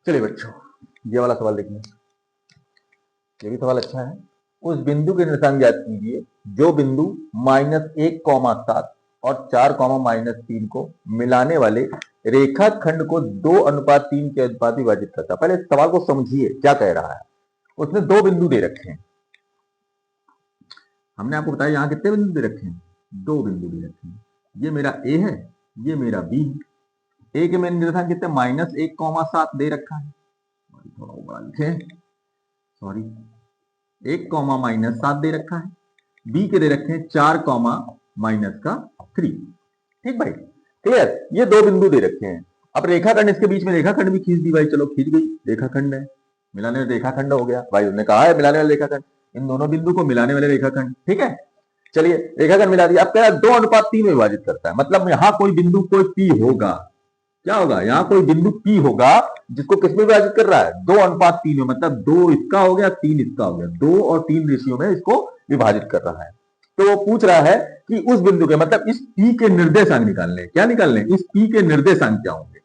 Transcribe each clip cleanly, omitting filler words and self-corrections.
चलिए बच्चों, ये वाला सवाल देखिए, ये भी सवाल अच्छा है। उस बिंदु के निर्देशांक ज्ञात कीजिए जो बिंदु -1,7 और 4,-3 को मिलाने वाले रेखाखंड को 2:3 के अनुपात विभाजित करता है। पहले इस सवाल को समझिए क्या कह रहा है। उसने दो बिंदु दे रखे हैं, हमने आपको बताया यहां कितने बिंदु दे रखे हैं, दो बिंदु दे रखे हैं। ये मेरा ए है, ये मेरा बी है। ए के में निर्देशांक कितने, -1,7 दे रखा है, थोड़ा बड़ा लिखे, सॉरी, 1,-7 दे रखा है। बी के दे रखे हैं 4,-3। ठीक भाई, क्लियर। ये दो बिंदु दे रखे हैं। अब रेखाखंड, इसके बीच में रेखाखंड भी खींच दी भाई, चलो खींच गई, रेखाखंड है, मिलाने वाला रेखाखंड हो गया भाई, उसने कहा है मिलाने वाला रेखाखंड, इन दोनों बिंदु को मिलाने वाले रेखाखंड। ठीक है, चलिए रेखाखंड मिला दिया। अब कह रहा है 2:3 में विभाजित करता है, मतलब यहां कोई बिंदु, कोई पी होगा। क्या होगा, यहां कोई बिंदु पी होगा जिसको किसमें विभाजित कर रहा है, 2:3 में, मतलब 2 इसका हो गया, 3 इसका हो गया, 2 और 3 रेशियो में इसको विभाजित कर रहा है। तो वो पूछ रहा है कि उस बिंदु के, मतलब इस पी के निर्देशांक निकालने। क्या निकालने, इस पी के निर्देशांक क्या होंगे,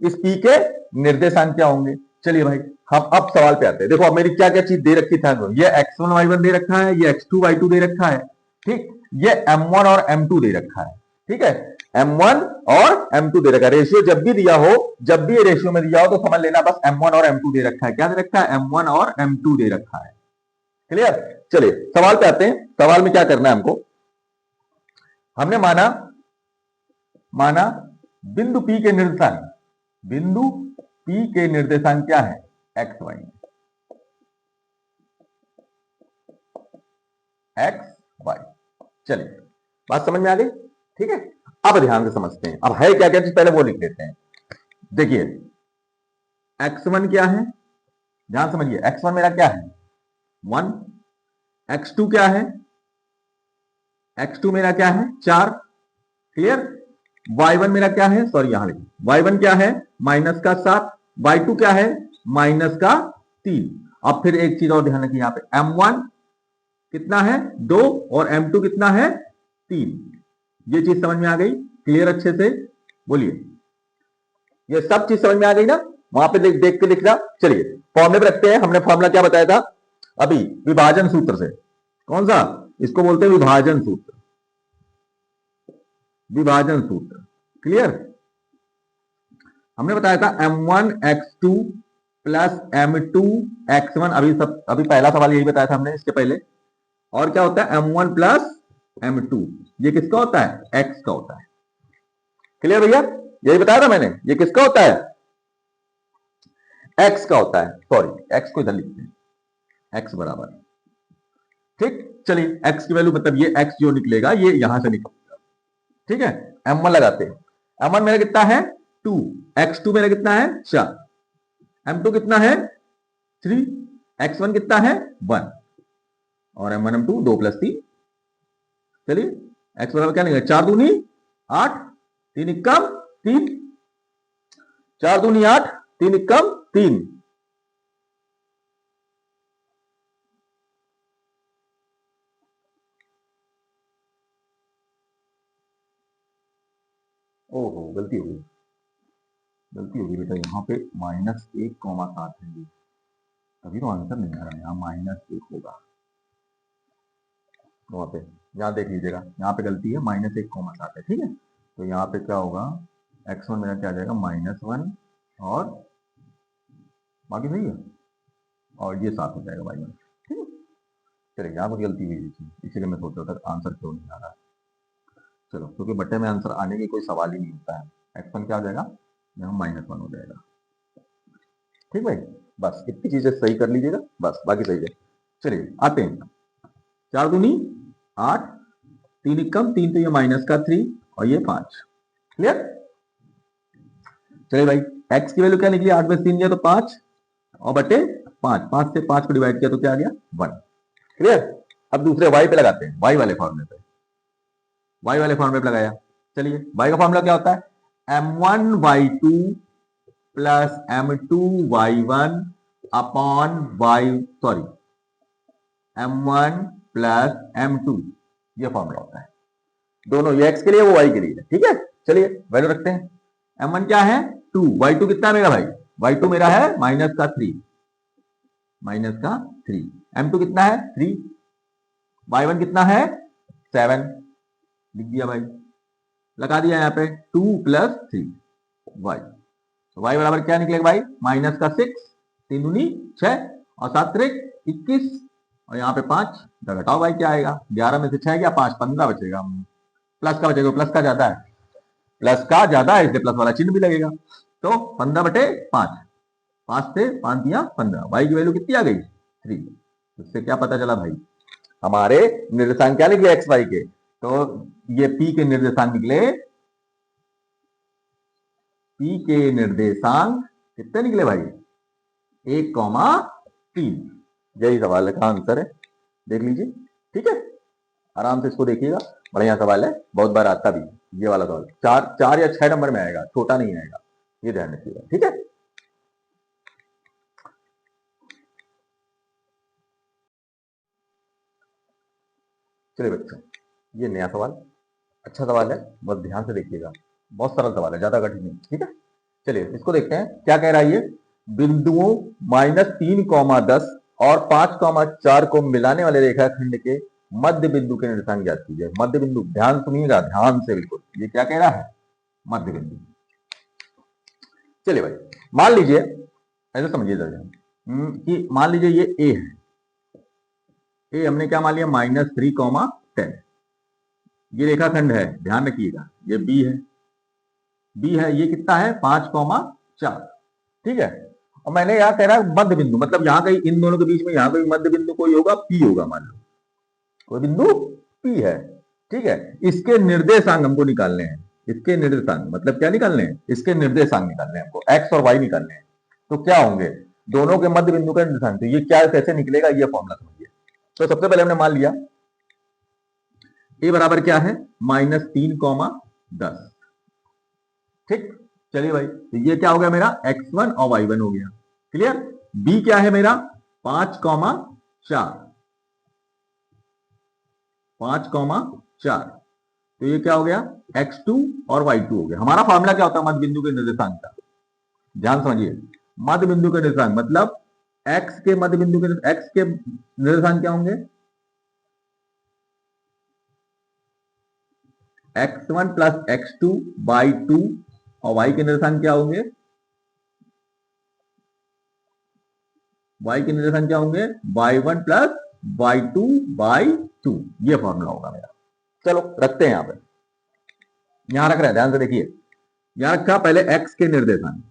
इस पी के निर्देशांक क्या होंगे। चलिए भाई, हम अब सवाल पे आते हैं। देखो अब मेरी क्या क्या चीज दे रखी था, ये x1 y1 दे रखा है, ये x2 y2 दे रखा है, ठीक, ये m1 और m2 दे रखा है। ठीक है, m1 और m2 दे रखा है। रेशियो जब भी दिया हो, जब भी ये रेशियो में दिया हो तो समझ लेना बस m1 और m2 दे रखा है। क्या दे रखा है, m1 और m2 दे रखा है। क्लियर। चलिए सवाल पे आते हैं। सवाल में क्या करना है हमको, हमने माना बिंदु P के निर्देशांक, बिंदु P के निर्देशांक क्या है, एक्स वाई, एक्स वाई। चलिए बात समझ में आ गई। ठीक है, अब ध्यान से समझते हैं। अब है क्या क्या चीज, पहले वो लिख लेते हैं। देखिए x1 क्या है, ध्यान समझिए, x1 मेरा क्या है 1, x2 क्या है, x2 मेरा क्या है 4। क्लियर। y1 मेरा क्या है, सॉरी यहां लिखिए, y1 क्या है -7, y2 क्या है -3। अब फिर एक चीज और ध्यान रखिए, यहां पे m1 कितना है 2 और m2 कितना है 3। ये चीज समझ में आ गई, क्लियर, अच्छे से बोलिए, ये सब चीज समझ में आ गई ना, वहां पे देख के लिख रहा। चलिए फॉर्मूले पे रखते हैं। हमने फॉर्मूला क्या बताया था अभी, विभाजन सूत्र से। कौन सा, इसको बोलते हैं विभाजन सूत्र, विभाजन सूत्र। क्लियर। हमने बताया था m1x2 प्लस m2 x1, अभी पहला सवाल यही बताया था हमने इसके पहले। और क्या होता है m1 प्लस m2, ये किसका होता है, x का होता है। क्लियर भैया, यही बताया था मैंने, ये किसका होता है, x का होता है। सॉरी, x को इधर लिखते हैं, x बराबर, ठीक। चलिए x की वैल्यू, मतलब ये x जो निकलेगा ये यहां से निकलेगा। ठीक है, m1 लगाते हैं। m1 मेरा कितना है 2, x2 मेरा कितना है 4, m2 कितना है 3, x1 कितना है 1, और m1 m2 2 + 3। चलिए x बराबर क्या निकलेगा, 4 दूनी 8, 3 इक्कम 3, 4 दूनी 8, 3 इक्कम 3। ओहो, गलती हो गई, गलती होगी बेटा, यहाँ पे -1,7 है ये, तभी तो आंसर नहीं आ रहा है। यहाँ -1 होगा, वहां पे, यहाँ देख लीजिएगा, यहाँ पे गलती है, -1,7 है। ठीक है, तो यहाँ पे क्या होगा, x1 मेरा क्या आ जाएगा -1, और बाकी सही है, और ये 7 हो जाएगा y1। ठीक है, चलिए यहाँ पर गलती हुई थी, इसीलिए मैं सोच रहा था आंसर क्यों नहीं आ रहा है। चलो, क्योंकि बट्टे में आंसर आने की कोई सवाल ही नहीं होता है। x1 क्या हो जाएगा, यहाँ -1 हो जाएगा। ठीक भाई, बस इतनी चीजें सही कर लीजिएगा, बस बाकी सही है। चलिए आते हैं, 4 दूनी 8, 3 इक्कम 3, तो ये -3 और ये 5। क्लियर। चलिए भाई, x की वैल्यू क्या निकली, 8 में 3 गया तो 5, और बटे 5, 5 से 5 को डिवाइड किया तो क्या आ गया 1। क्लियर। अब दूसरे y पे लगाते हैं, y वाले फॉर्मूले पे, y वाले फॉर्मूले पे लगाया। चलिए y का फॉर्मूला क्या होता है, m1y2 plus m2y1 upon m1 plus m2, ये फॉर्मूला होता है। दोनों, ये x के लिए वो y के लिए, ठीक है। चलिए वैल्यू रखते हैं, m1 क्या है 2, y2 कितना है मेरा भाई y2 मेरा है -3 m2 कितना है 3, y1 कितना है 7, लिख दिया भाई, लगा दिया यहाँ पे 2 + 3 y, तो y बराबर क्या निकलेगा भाई -6, 3 दूनी 6 और 7 त्रिक 21 और यहाँ पे 5, घटाओ भाई क्या आएगा, 11 में से 6 गया 5, 15 बचेगा, प्लस का बचेगा, प्लस का ज्यादा है, इसलिए प्लस वाला चिन्ह भी लगेगा, तो 15/5, 5 से 5 दिया 15, y की वैल्यू कितनी आ गई 3। इससे क्या पता चला भाई, हमारे निर्देशांक क्या निकले एक्स वाई के, तो ये p के निर्देशांक निकले, p के निर्देशांक कितने निकले भाई 1,3, यही सवाल का आंसर है, देख लीजिए, ठीक है, आराम से इसको देखिएगा, बढ़िया सवाल है, बहुत बार आता भी ये वाला सवाल, 4 या 6 नंबर में आएगा, छोटा नहीं आएगा, ये ध्यान रखिएगा, ठीक है। चलिए बच्चों, ये नया सवाल, अच्छा सवाल है, बहुत ध्यान से देखिएगा, बहुत सरल सवाल है, ज्यादा कठिन नहीं, ठीक है। चलिए इसको देखते हैं क्या कह रहा है, ये बिंदुओं -3,10 और 5,4 को मिलाने वाले रेखाखंड के मध्य बिंदु के निर्देशांक ज्ञात कीजिए। मध्य बिंदु, ध्यान सुनिएगा, ध्यान से बिल्कुल, ये क्या कह रहा है मध्य बिंदु। चलिए भाई, मान लीजिए, ऐसे समझिए जरा कि मान लीजिए ये ए है, ए हमने क्या मान लिया -3,10, ये रेखाखंड है, ध्यान रखिएगा, ये बी है, ये कितना है 5,4, ठीक है, और मैंने यहां कह रहा है मध्य बिंदु, मतलब यहां कहीं इन दोनों के बीच में यहां कोई मध्य बिंदु कोई होगा, पी होगा, मान लो कोई बिंदु पी है, ठीक है, इसके निर्देशांक हमको निकालने हैं, इसके निर्देशांक मतलब क्या निकालने हैं, इसके निर्देशांक निकालने हैं हमको, एक्स और वाई निकालने हैं, तो क्या होंगे दोनों के मध्य बिंदु का निर्देशांक, तो ये क्या कैसे निकलेगा, ये फॉर्मूला समझिए। तो सबसे पहले हमने मान लिया ए बराबर क्या है -3,10, ठीक, चलिए भाई, तो ये क्या हो गया मेरा x1 और y1 हो गया, क्लियर। b क्या है मेरा 5,4, तो ये क्या हो गया x2 और y2 हो गया। हमारा फॉर्मूला क्या होता है मध्य बिंदु के निर्देशांक का, ध्यान समझिए, मध्य बिंदु के निर्देशांक मतलब x के मध्य बिंदु के x के निर्देशांक क्या होंगे, x1 + x2 by 2 और y के निर्देशांक क्या होंगे, y के निर्देशांक क्या होंगे y1 + y2 by 2, ये फॉर्मूला होगा मेरा। चलो रखते हैं यहां पे, यहां रख रहे हैं, ध्यान से देखिए, यहां रखा पहले x के निर्देशांक,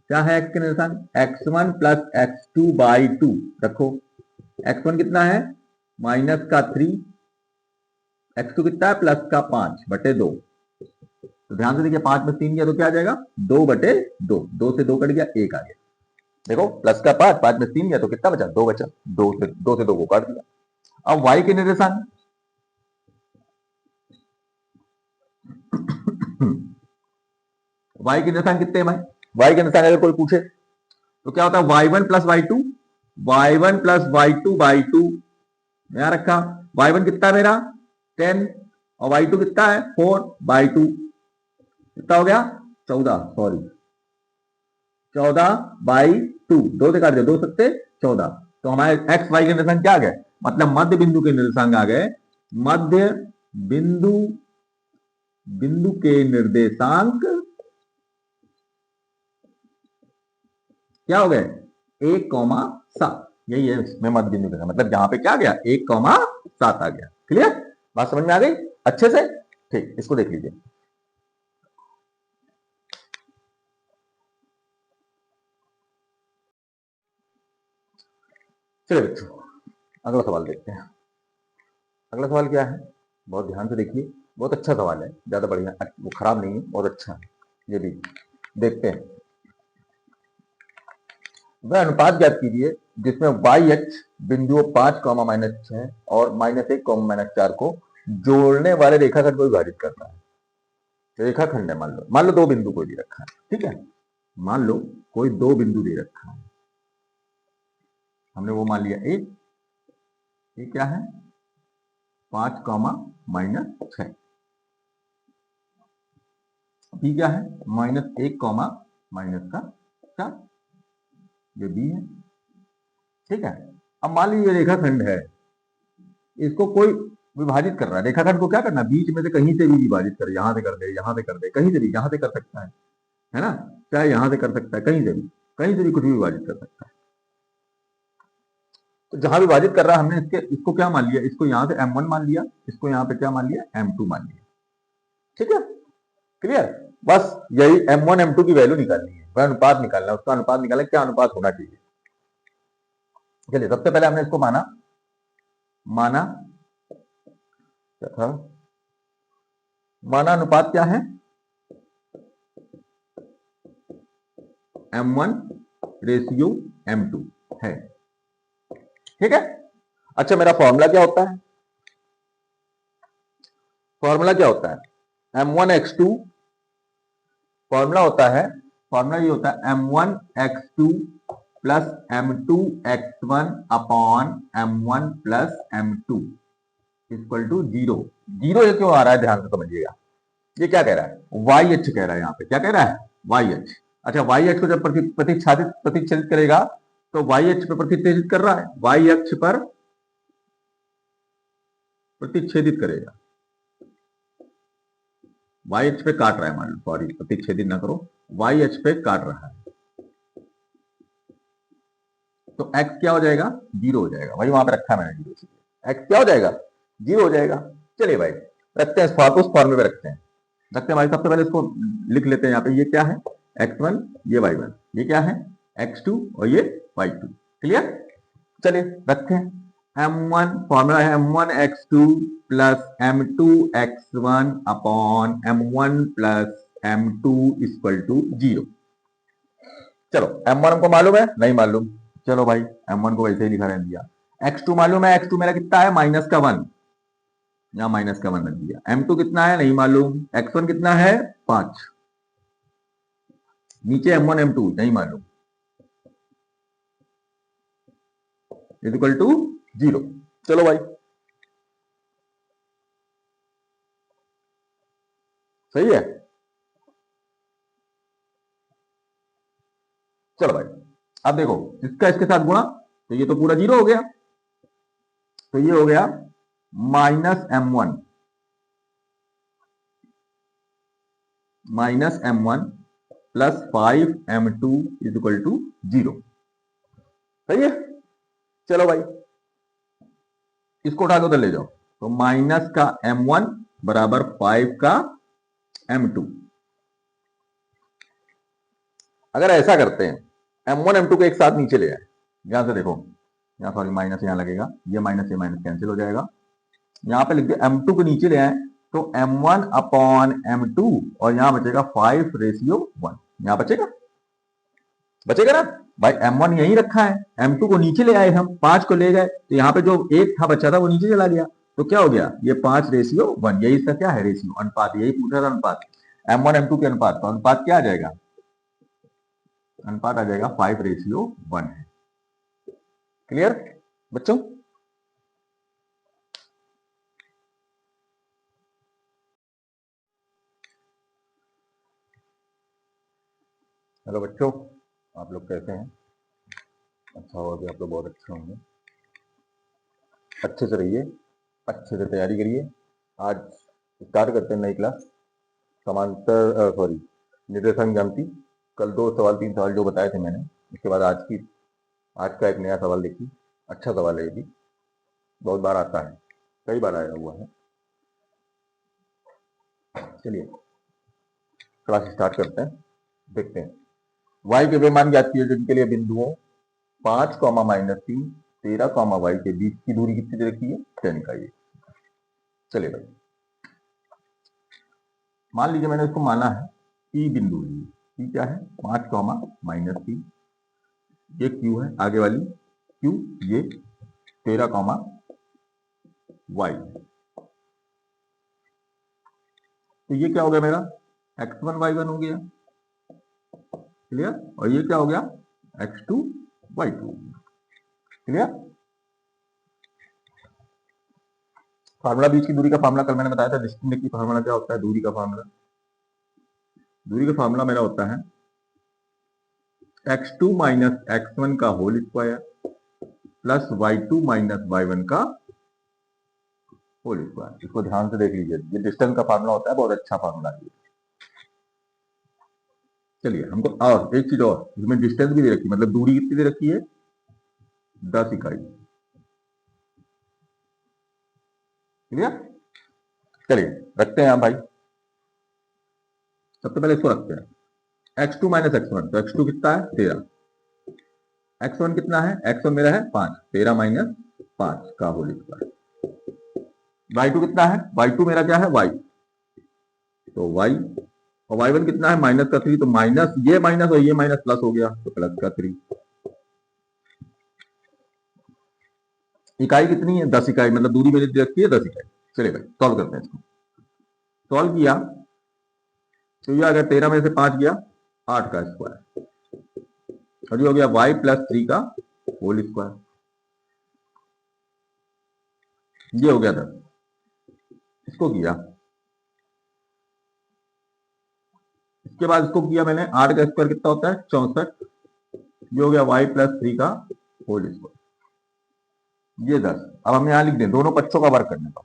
क्या है x के निर्देशांक, x1 + x2 by 2 रखो, x1 कितना है -3, x2 कितना है +5/2, तो ध्यान से देखिए 5 में 3 गया तो क्या आ जाएगा 2/2, 2 से 2 कट गया 1 आ गया, देखो +5, 5 में 3 गया तो कितना बचा 2 बचा, 2 से 2 को काट दिया। अब y के निर्देशांक y के निर्देशांक कितने हैं भाई, y के निर्देशांक अगर कोई पूछे तो क्या होता है y1 + y2, y1 + y2 by 2, यहां रखा, y1 कितना है मेरा 10 और y2 कितना है 4/2, कितना हो गया 14, सॉरी 14/2, 2 से काट दिया, 2 सत्ते 14, तो हमारे एक्स वाई के निर्देशांक क्या आ गए, मतलब मध्य बिंदु के निर्देशांक आ गए, मध्य बिंदु के निर्देशांक क्या हो गए 1,7, यही है इसमें मध्य बिंदु का मतलब, यहां पे क्या आ गया 1,7 आ गया, क्लियर, बात समझ में आ गई अच्छे से, ठीक, इसको देख लीजिए। चलिए बच्चों, अगला सवाल देखते हैं। अगला सवाल क्या है, बहुत ध्यान से देखिए, बहुत अच्छा सवाल है, ज्यादा बढ़िया, वो खराब नहीं है, बहुत अच्छा है, ये भी देखते हैं। वह अनुपात ज्ञात कीजिए जिसमें वाई एक्स बिंदुओं 5, -6 और -1, -4 को जोड़ने वाले रेखाखंड को विभाजित करता है। रेखाखंड है, मान लो 2 बिंदु कोई दे रखा है, ठीक है, मान लो कोई 2 बिंदु दे रखा है, हमने वो मान लिया ए, ये क्या है 5, -6, बी क्या है, -1 कॉमा -4, ये बी है। ठीक है, अब मान लीजिए रेखाखंड है, इसको कोई विभाजित कर रहा है, रेखाखंड को क्या करना है, बीच में से कहीं से भी विभाजित करे, यहां से कर दे, यहां से कर दे, कहीं से भी, यहां से कर सकता है ना, चाहे यहां से कर सकता है, कहीं से भी कुछ भी विभाजित कर सकता है। तो जहां विभाजित कर रहा है, हमने इसको क्या मान लिया, इसको यहां से m1 मान लिया, इसको यहां पे क्या मान लिया, m2 मान लिया। ठीक है, क्लियर। बस यही m1 m2 की वैल्यू निकालनी है, वह अनुपात निकालना है, उसका अनुपात निकालना, क्या अनुपात होना चाहिए। चलिए, सबसे पहले हमने इसको माना क्या था, माना अनुपात क्या है, m1 रेशियो m2 है। ठीक है, अच्छा मेरा फॉर्मूला क्या होता है, m1x2, फॉर्मूला ये होता है m1x2 plus m2x1 upon m1 plus m2 equal to 0। ये क्यों आ रहा है, ध्यान से समझिएगा। ये क्या कह रहा है, YH कह रहा है, यहाँ पे क्या कह रहा है, YH। अच्छा, YH को जब प्रतिच्छेदित करेगा तो YH पे प्रतिच्छेदित कर रहा है, Y अक्ष पर प्रतिच्छेदित करेगा, YH पे काट रहा है, मान लो, सॉरी प्रतिच्छेदित ना करो, YH पे काट रहा है, तो x क्या हो जाएगा, 0 हो जाएगा। वही वहां पे रखा है मैंने 0, x क्या हो जाएगा, 0 हो जाएगा। चलिए भाई, रखते हैं इस उस फॉर्मूले में रखते हैं भाई। सबसे पहले इसको लिख लेते हैं, यहाँ पे ये क्या है, x1, ये y1, ये क्या है, x2 और ये y2। क्लियर, चलिए रखते हैं। m1 फॉर्मूला है m1x2 plus m2x1 upon m1 plus m2 equal to 0। चलो, m1 हमको मालूम है, नहीं मालूम, चलो भाई m1 को वैसे ही लिखा रहने दिया। x2 मालूम है, x2 मेरा कितना है, -1, यहां -1 रख दिया। m2 कितना है, नहीं मालूम। x1 कितना है, 5, नीचे m1 m2 नहीं मालूम, इक्वल टू 0। चलो भाई, सही है। चलो भाई, अब देखो, इसका इसके साथ गुणा, तो ये तो पूरा 0 हो गया, तो ये हो गया -m1 plus 5m2 equal to 0। सही है, चलो भाई, इसको उठा के उधर ले जाओ, तो माइनस का m1 बराबर 5 का m2। अगर ऐसा करते हैं, m1 m2 को एक साथ नीचे ले आए, यहां से देखो, यहां सॉरी माइनस यहां लगेगा, ये माइनस कैंसिल हो जाएगा, यहां पे लिख दिया m2 को नीचे ले आए, तो m1 अपॉन m2 और यहां बचेगा 5:1, यहां बचेगा ना भाई। m1 यहीं रखा है, m2 को नीचे ले आए हम, 5 को ले गए, तो यहाँ पे जो 1 था बचा था वो नीचे चला गया, तो क्या हो गया, ये 5:1, यही इसका क्या है, रेशियो, अनुपात, यही पूछा था अनुपात, m1 m2 के अनुपात, तो अनुपात क्या आ जाएगा, अनुपात आ जाएगा 5:1 है। क्लियर बच्चों। हेलो बच्चों, आप लोग कैसे हैं, अच्छा होगा कि आप लोग बहुत अच्छे होंगे, अच्छे से रहिए, अच्छे से तैयारी करिए। आज स्टार्ट करते हैं नई क्लास, समांतर सॉरी निर्देशांक ज्यामिति। कल 2 सवाल 3 सवाल जो बताए थे मैंने, उसके बाद आज का एक नया सवाल देखिए, अच्छा सवाल है, ये भी बहुत बार आता है, कई बार आया हुआ है। चलिए क्लास स्टार्ट करते हैं, देखते हैं। y के वे मान ज्ञात किए जिनके लिए बिंदुओं 5, -3, 13, y के बीच की दूरी कितनी दे रखी है, 10 इकाई। चलिए भाई, मान लीजिए मैंने इसको माना है P बिंदु, P क्या है, 5, -3, ये Q है, आगे वाली Q, ये 13, y। तो ये क्या हो गया मेरा, x1 y1 हो गया, क्लियर, और ये क्या हो गया, x2 y2, क्लियर। फार्मूला बीच की दूरी का फार्मूला कल मैंने बताया था, डिस्टेंस की फार्मूला क्या होता है, दूरी का फार्मूला, दूरी का फार्मूला मेरा होता है x2 माइनस x1 का whole square plus y2 minus y1 का होल स्क्वायर। इसको ध्यान से देख लीजिए, ये डिस्टेंस का फार्मूला होता है, बहुत अच्छा फार्मूला है। चलिए हमको और एक चीज और, इसमें डिस्टेंस भी दे रखी है, मतलब दूरी कितनी दे रखी है, 10 इकाई। क्लियर? चलिए रखते हैं हम भाई, सबसे पहले इसको रखते हैं x2 माइनस x1, तो x2 कितना है 13, x1 कितना है, x1 मेरा है 5, 13 माइनस 5 का होल स्क्वायर। y2 कितना है, y2 मेरा क्या है y, तो y, और y1 कितना है माइनस का 3, तो माइनस ये माइनस और ये माइनस प्लस हो गया, तो प्लस का 3। इकाई कितनी है, 10 इकाई, मतलब दूरी मेरी दे रखी है 10 इकाई। चलिए भाई सॉल्व करते हैं इसको। सॉल्व किया तो ये आ गया 13 में से 5 गया 8 का स्क्वायर, और ये हो गया y प्लस 3 का होल स्क्वायर, ये हो गया 10। इसको किया, इसके बाद इसको किया मैंने, 8 का स्क्वायर कितना होता है 64, ये हो गया y प्लस 3 का होल स्क्वायर, ये 10। अब हम यहां लिख दें दोनों पक्षों का वर्ग करने का,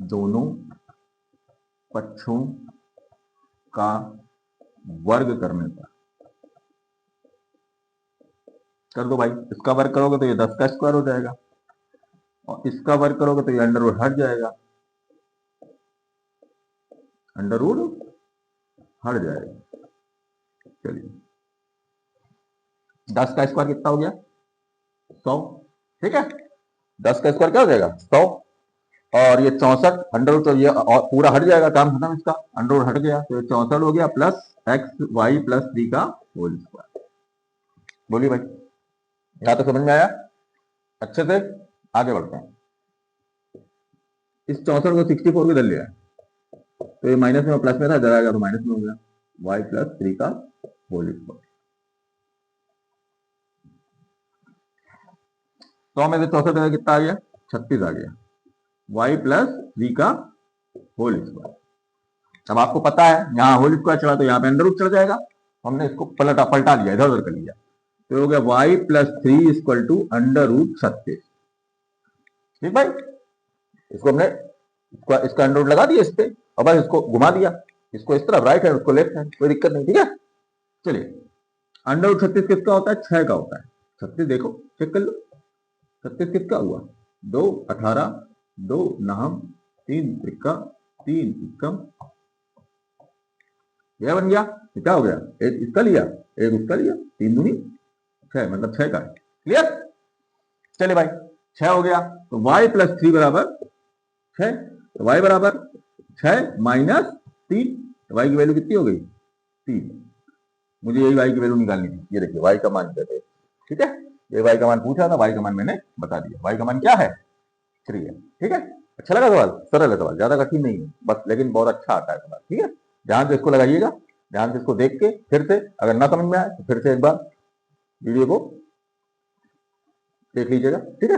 दोनों पक्षों का वर्ग करने का कर दो भाई। इसका वर्ग करोगे तो ये 10 का स्क्वायर हो जाएगा, और इसका वर्ग करोगे तो ये अंडर रूट हट जाएगा, अंडर रूट हट जाएगा। चलिए 10 का स्क्वायर कितना हो गया 100, ठीक है, 10 का स्क्वायर क्या हो जाएगा 100, और ये 64 अंडर रूट, तो ये पूरा हट जाएगा, काम खत्म इसका, अंडर रूट हट गया, तो ये 64 हो गया प्लस एक्स वाई प्लस 3 का होल स्क्वायर। बोलिए भाई यहां तो समझ में आया, अच्छे से आगे बढ़ते हैं। इस 64 को 64 को इधर लिया, तो ये माइनस में प्लस में था, इधर आएगा तो माइनस में हो गया, वाई प्लस 3 का होल स्क्वायर। 100 में से 64 कितना आ गया 36 आ गया, y प्लस 3 का होल स्क्वायर। अब आपको पता है यहां होल स्क्वायर चढ़ा तो यहां पे अंडर रूट चढ़ जाएगा, हमने इसको पलटा लिया, इधर उधर कर लिया, तो हो गया y plus 3 equal to under root 36। ठीक भाई, इसको हमने इसका अंडर रूट लगा दिया इस पे, और बस इसको घुमा दिया, इसको इस तरफ राइट हैंड, उसको लेफ्ट हैंड, कोई दिक्कत नहीं। ठीक है, चलिए अंडर रूट 36 किसका होता है 6 का होता है। 36 देखो चेक कर लो, 36 किसका हुआ 2 18 2 नाम 3 त्रिका 3 एकम, यह बन गया, क्या हो गया, एक इसका लिया एक उसका लिया, 3 दूनी 6, मतलब 6 का। क्लियर? चलिए भाई 6 हो गया, तो y प्लस 3 बराबर 6, तो y बराबर 6 माइनस 3, तो y की वैल्यू कितनी हो गई 3। मुझे यही y की वैल्यू निकालनी थी, ये देखिए y का मान कहते हैं। ठीक है, ये y का मान पूछा था, y का मान मैंने बता दिया, y का मान क्या है 3 है। ठीक है, अच्छा लगा सवाल, सरल है सवाल, ज्यादा कठिन नहीं है बस, लेकिन बहुत अच्छा आता है सवाल। ठीक है, ध्यान से इसको लगाइएगा, ध्यान से इसको देख के फिर से, अगर ना समझ में आए तो फिर से एक बार वीडियो को देख लीजिएगा। ठीक है।